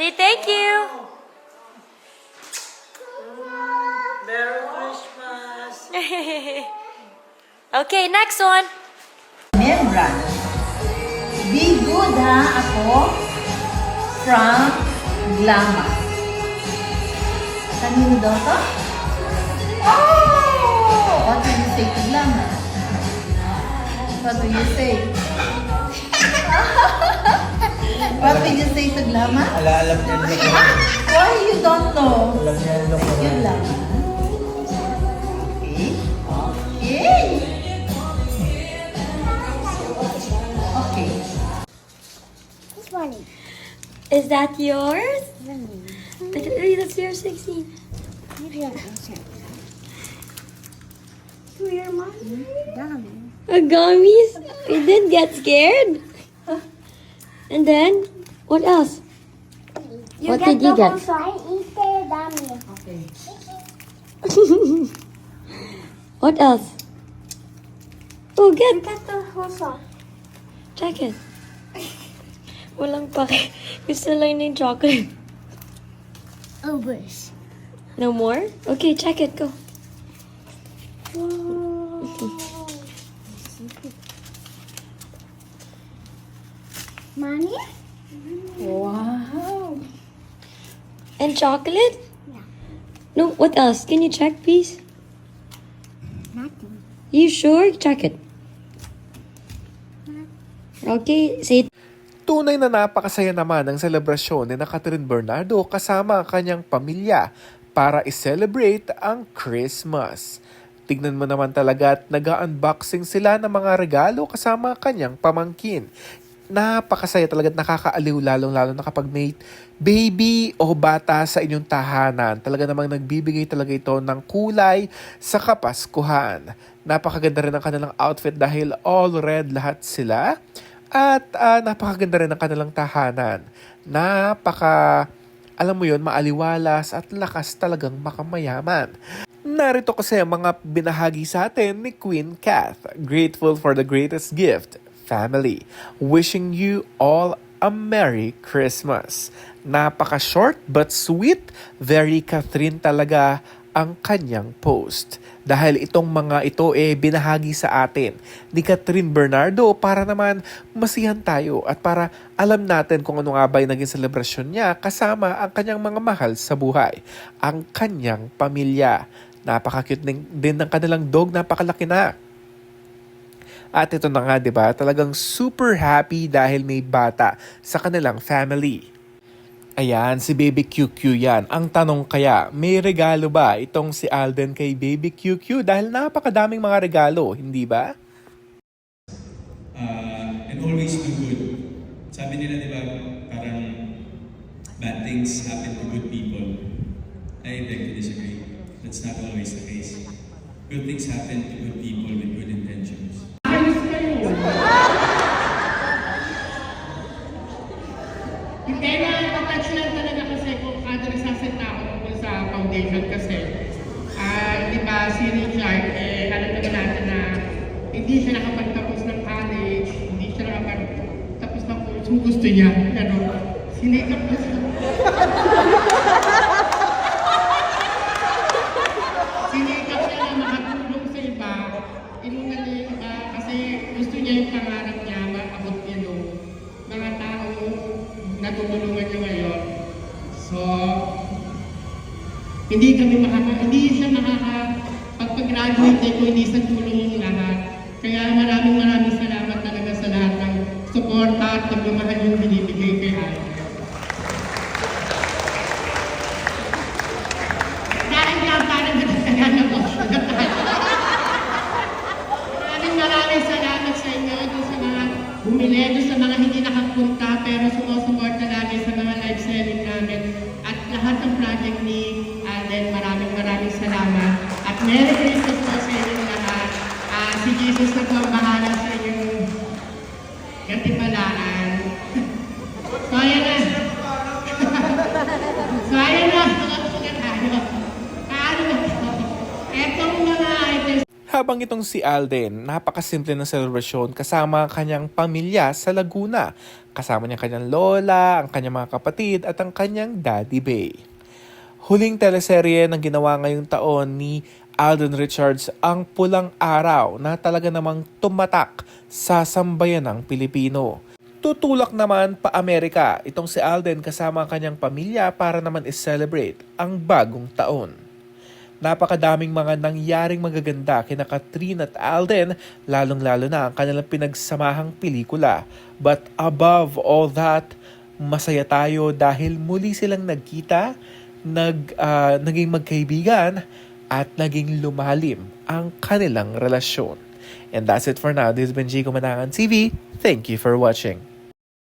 Say thank you. Merry Christmas! Okay, next one. Membran. Be good ha ako from Glama. Kanino daw to? Oh! What do you say to Glama? What do you say? What do you say to Glama? Alam niya yung loko. Why you don't know? Alam niya yung loko. Yun lang. Okay. Okay. Okay. This one. Is that yours? Really? That's yours, 16. Maybe I'll answer. To your mom? Dumb. Gummies? You didn't get scared? And then, what else? You What get did you the get? whole side, eat the dummy. Okay. What else? Oh, You get. get the whole side. Check it. Walang pake. Gusto lang ng chocolate. Oh, bush. No more? Okay, check it. Go. Mommy? Wow. And chocolate? Yeah. No, what else? Can you check, please? Nothing. You sure? Check it. Okay, say Tunay na napakasaya naman ang selebrasyon ni Catherine Bernardo kasama ang kanyang pamilya para i-celebrate ang Christmas. Tignan mo naman talaga at nag-unboxing sila ng mga regalo kasama ang kanyang pamangkin. Napakasaya talaga at nakakaaliw lalong-lalo na kapag may baby o bata sa inyong tahanan. Talaga namang nagbibigay talaga ito ng kulay sa Kapaskuhan. Napakaganda rin ang kanilang outfit dahil all red lahat sila. At napakaganda rin ang kanilang tahanan. Alam mo yun, maaliwalas at lakas talagang makamayaman. Narito kasi ang mga binahagi sa atin ni Queen Kath. Grateful for the greatest gift, family. Wishing you all a Merry Christmas. Napaka-short but sweet. Very Catherine talaga ang kanyang post. Dahil itong mga ito binahagi sa atin ni Catherine Bernardo para naman masiyahan tayo at para alam natin kung ano nga ba yung naging selebrasyon niya kasama ang kanyang mga mahal sa buhay, ang kanyang pamilya. Napaka-cute din ng kanilang dog, napakalaki na. At ito na nga, 'di ba? Talagang super happy dahil may bata sa kanilang family. Ayan, si Baby QQ yan. Ang tanong kaya, may regalo ba itong si Alden kay Baby QQ? Dahil napakadaming mga regalo, hindi ba? And always do good. Sabi nila, di ba, parang bad things happen to good people. I beg to disagree. That's not always the case. Good things happen to good people with good intentions. Hindi na, natouch lang talaga kasi kung kada nasasalita ako tungkol sa foundation kasi di ba si Richard, alam naman natin na hindi siya nakapagtapos ng college, hindi siya nakapagtapos ng course kung gusto niya. Ano, sinikap ko siya. Sinikap niya na makatulong sa iba, inuna niya yung iba kasi gusto niya yung pangarap niya, maabot niya nung mga tao natutulungan niya ngayon. So, hindi siya makakapag-graduate kung hindi sa tulong yung lahat. Kaya maraming salamat talaga sa lahat ng suporta at pagmamahal yung binibigay kay Ate. Dahil nga parang gano'n ako. Maraming salamat sa inyo doon sa mga bumili, doon sa mga hindi nakapunta pero sumusuporta lagi sa mga live selling namin. At lahat ng project ni Alden, maraming salamat. At Merry Christmas po sa inyong lahat. Si Jesus na po ang bahala sa inyong katipalaan. So ayan Habang itong si Alden, napakasimple ng selebrasyon kasama ang kanyang pamilya sa Laguna. Kasama niya ang kanyang lola, ang kanyang mga kapatid at ang kanyang Daddy Bay. Huling teleserye ng ginawa ngayong taon ni Alden Richards ang Pulang Araw na talaga namang tumatak sa sambayanang Pilipino. Tutulak naman pa Amerika itong si Alden kasama ang kanyang pamilya para naman is-celebrate ang bagong taon. Napakadaming mga nangyaring magaganda kina Catherine at Alden, lalong-lalo na ang kanilang pinagsamahang pelikula. But above all that, masaya tayo dahil muli silang nagkita, naging magkaibigan at naging lumalim ang kanilang relasyon. And that's it for now. This has been Jigo Manangan TV. Thank you for watching.